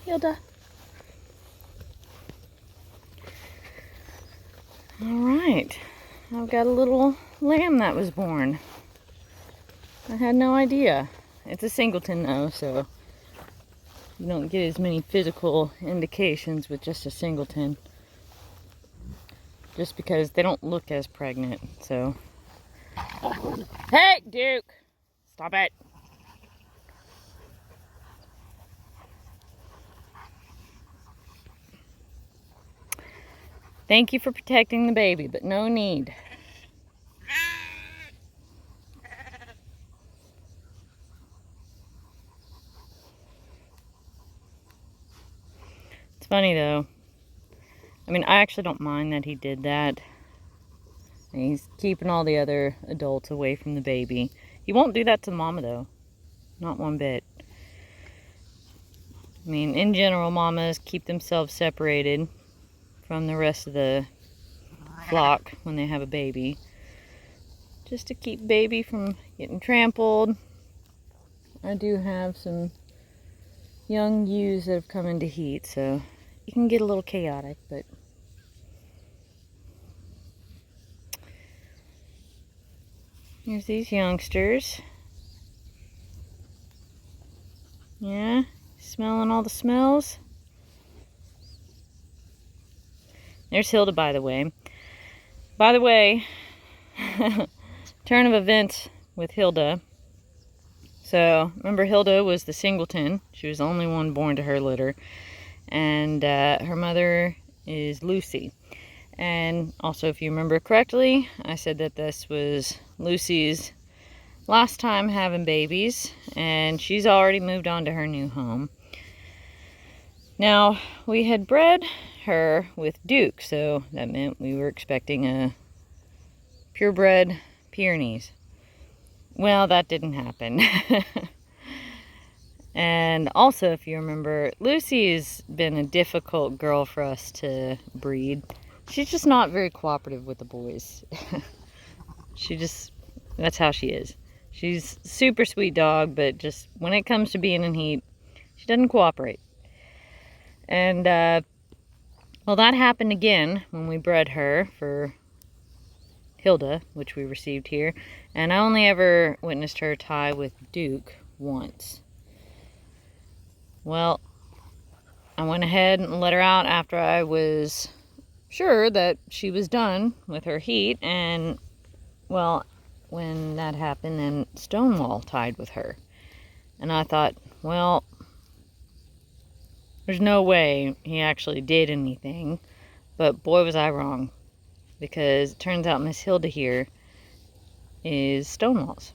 Hilda. Alright. I've got a little lamb that was born. I had no idea. It's a singleton though, so you don't get as many physical indications with just a singleton. Just because they don't look as pregnant, so. Hey, Duke! Stop it! Thank you for protecting the baby, but no need. It's funny though. I mean, I actually don't mind that he did that. He's keeping all the other adults away from the baby. He won't do that to mama though. Not one bit. I mean, in general, mamas keep themselves separated from the rest of the flock when they have a baby. Just to keep baby from getting trampled. I do have some young ewes that have come into heat, so it can get a little chaotic, but here's these youngsters. Yeah, smelling all the smells. There's Hilda, by the way. By the way, turn of events with Hilda. So, remember Hilda was the singleton. She was the only one born to her litter. And her mother is Lucy. And also, if you remember correctly, I said that this was Lucy's last time having babies. And she's already moved on to her new home. Now, we had bred her with Duke, so that meant we were expecting a purebred Pyrenees. Well, that didn't happen. And also, if you remember, Lucy's been a difficult girl for us to breed. She's just not very cooperative with the boys. That's how she is. She's a super sweet dog, but just when it comes to being in heat, she doesn't cooperate. And, well, that happened again when we bred her for Hilda, which we received here. And I only ever witnessed her tie with Duke once. Well, I went ahead and let her out after I was sure that she was done with her heat. And, well, when that happened, then Stonewall tied with her. And I thought, well, there's no way he actually did anything. But boy, was I wrong. Because it turns out Miss Hilda here is Stonewall's.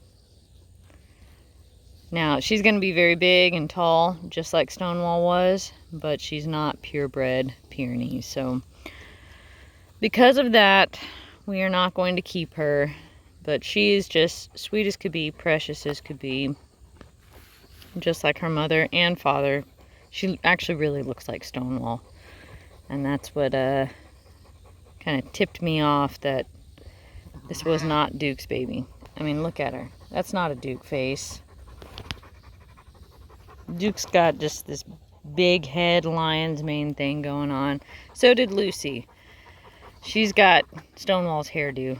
Now, she's going to be very big and tall, just like Stonewall was. But she's not purebred Pyrenees. So, because of that, we are not going to keep her. But she is just sweet as could be, precious as could be. Just like her mother and father. She actually really looks like Stonewall. And that's what kind of tipped me off that this was not Duke's baby. I mean, look at her. That's not a Duke face. Duke's got just this big head lion's mane thing going on. So did Lucy. She's got Stonewall's hairdo.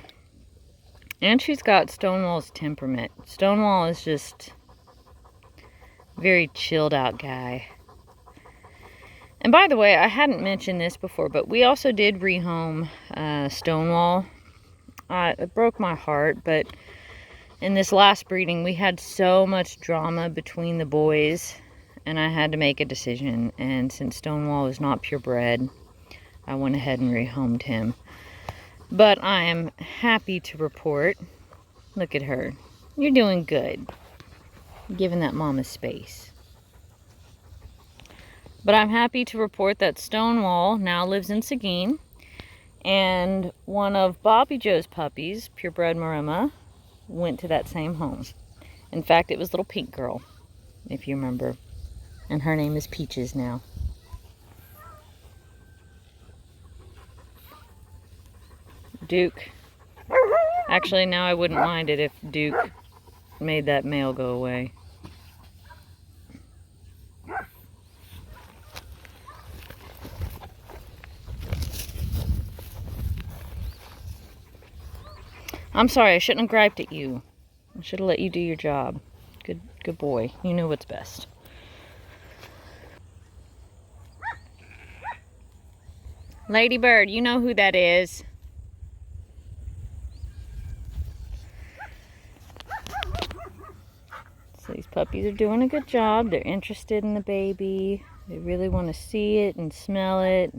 And she's got Stonewall's temperament. Stonewall is just a very chilled out guy. And by the way, I hadn't mentioned this before, but we also did rehome Stonewall. It broke my heart, but in this last breeding, we had so much drama between the boys, and I had to make a decision. And since Stonewall is not purebred, I went ahead and rehomed him. But I am happy to report, look at her. You're doing good. Giving that mama space. But I'm happy to report that Stonewall now lives in Seguin. And one of Bobby Joe's puppies, purebred Maremma, went to that same home. In fact, it was little Pink Girl, if you remember. And her name is Peaches now. Duke. Actually, now I wouldn't mind it if Duke made that male go away. I'm sorry, I shouldn't have griped at you. I should have let you do your job. Good boy. You know what's best. Ladybird, you know who that is. So these puppies are doing a good job. They're interested in the baby. They really want to see it and smell it.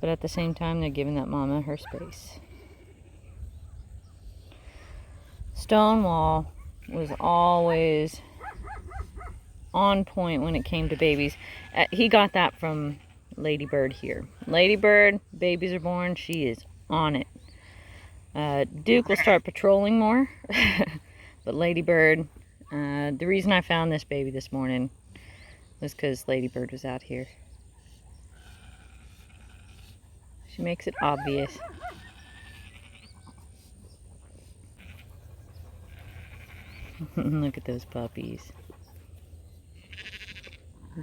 But at the same time, they're giving that mama her space. Stonewall was always on point when it came to babies. He got that from Ladybird here. Ladybird, babies are born, she is on it. Duke will start patrolling more. But Ladybird, the reason I found this baby this morning was because Ladybird was out here. She makes it obvious. Look at those puppies.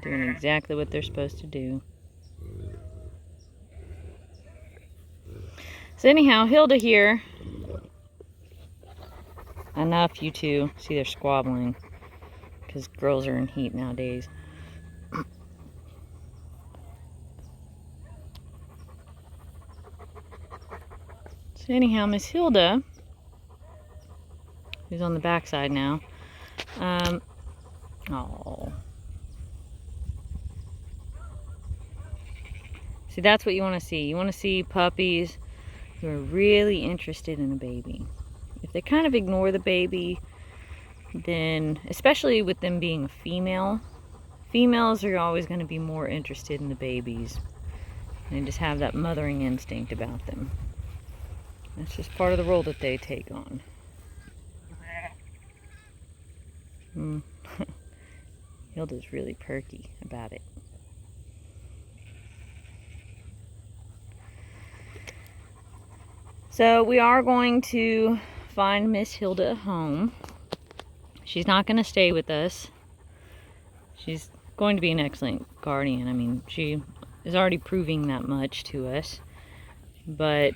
Doing exactly what they're supposed to do. So anyhow, Hilda here. Enough, you two. See, they're squabbling because girls are in heat nowadays. So anyhow, Miss Hilda, who's on the backside now. Oh. See, that's what you want to see. You want to see puppies who are really interested in a baby. If they kind of ignore the baby, then, especially with them being a female, females are always going to be more interested in the babies. They just have that mothering instinct about them. That's just part of the role that they take on. Hilda's really perky about it. So we are going to find Miss Hilda a home. She's not going to stay with us. She's going to be an excellent guardian. I mean, she is already proving that much to us. But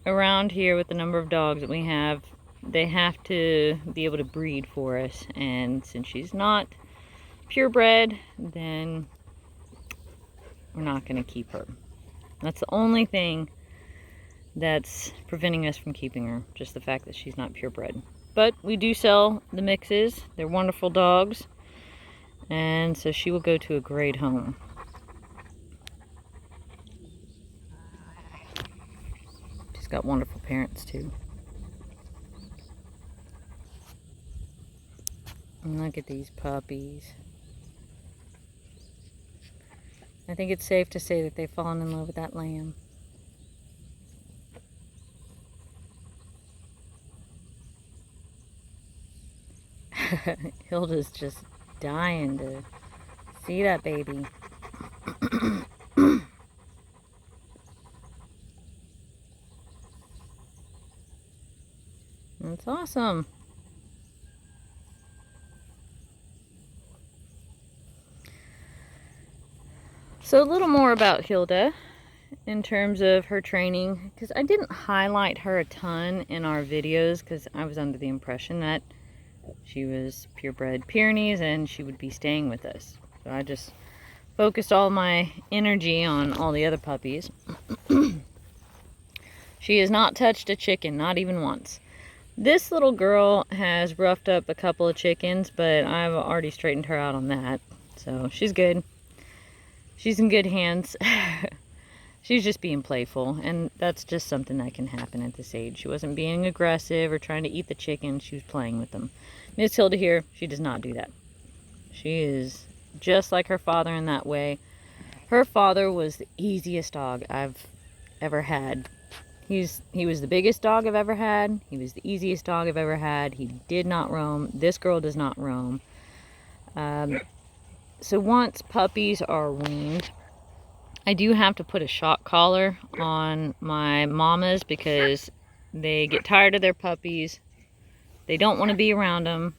around here, with the number of dogs that we have, they have to be able to breed for us. And since she's not purebred, then we're not going to keep her. That's the only thing that's preventing us from keeping her, just the fact that she's not purebred. But we do sell the mixes. They're wonderful dogs, and so she will go to a great home. She's got wonderful parents too. And look at these puppies. I think it's safe to say that they've fallen in love with that lamb. Hilda's just dying to see that baby. That's awesome. So a little more about Hilda in terms of her training, because I didn't highlight her a ton in our videos because I was under the impression that she was purebred Pyrenees and she would be staying with us. So I just focused all my energy on all the other puppies. She has not touched a chicken, not even once. This little girl has roughed up a couple of chickens, but I've already straightened her out on that. So she's good. She's in good hands. She's just being playful, and that's just something that can happen at this age. She wasn't being aggressive or trying to eat the chickens. She was playing with them. Miss Hilda here, she does not do that. She is just like her father in that way. Her father was the easiest dog I've ever had. He was the biggest dog I've ever had. He was the easiest dog I've ever had. He did not roam. This girl does not roam. So once puppies are weaned, I do have to put a shock collar on my mamas because they get tired of their puppies. They don't want to be around them.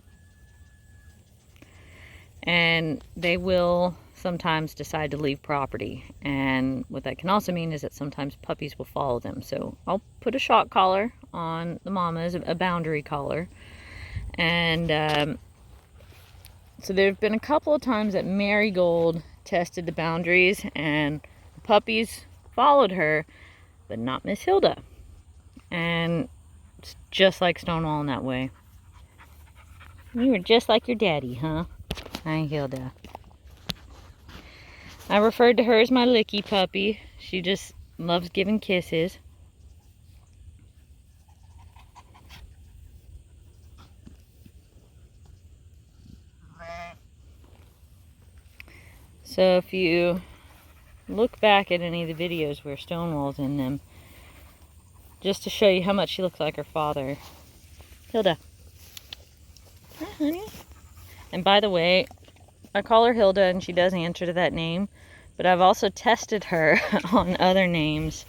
And they will sometimes decide to leave property, and what that can also mean is that sometimes puppies will follow them. So I'll put a shock collar on the mamas, a boundary collar, and so there have been a couple of times that Marigold tested the boundaries and the puppies followed her, but not Miss Hilda. And it's just like Stonewall in that way. You were just like your daddy, huh? Hi, Hilda. I referred to her as my licky puppy. She just loves giving kisses. So if you look back at any of the videos where Stonewall's in them, just to show you how much she looks like her father. Hilda. Hi, honey. And by the way, I call her Hilda and she does answer to that name, but I've also tested her on other names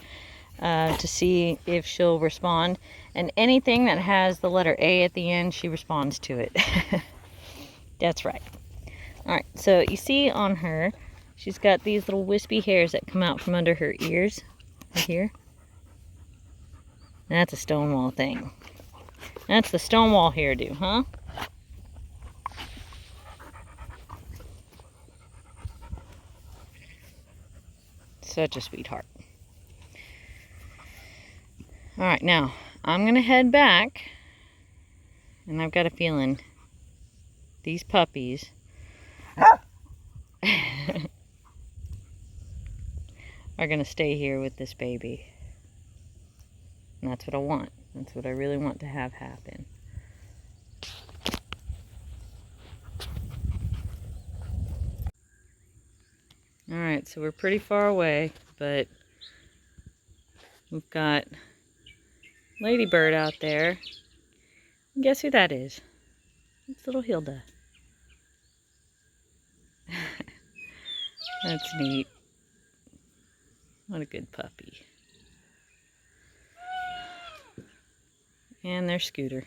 to see if she'll respond. And anything that has the letter A at the end, she responds to it. That's right. Alright, so you see on her, she's got these little wispy hairs that come out from under her ears, right here. And that's a Stonewall thing. That's the Stonewall hairdo, huh? Such a sweetheart. Alright, now, I'm going to head back, and I've got a feeling these puppies are going to stay here with this baby. And that's what I want. That's what I really want to have happen. Alright, so we're pretty far away, but we've got Ladybird out there. And guess who that is? It's little Hilda. That's neat. What a good puppy. And there's Scooter.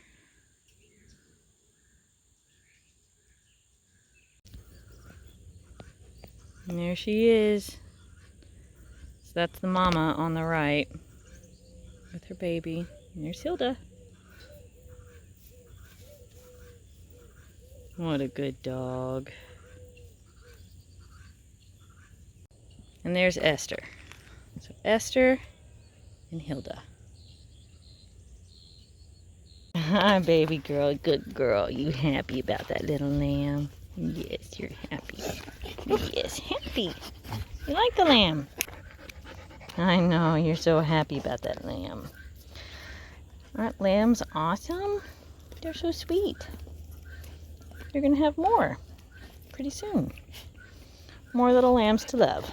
And there she is. So that's the mama on the right with her baby. And there's Hilda. What a good dog. And there's Esther. So Esther and Hilda. Hi, baby girl. Good girl. You happy about that little lamb? Yes, you're happy. Yes, happy. You like the lamb? I know, you're so happy about that lamb. Aren't lambs awesome? They're so sweet. You're going to have more pretty soon. More little lambs to love.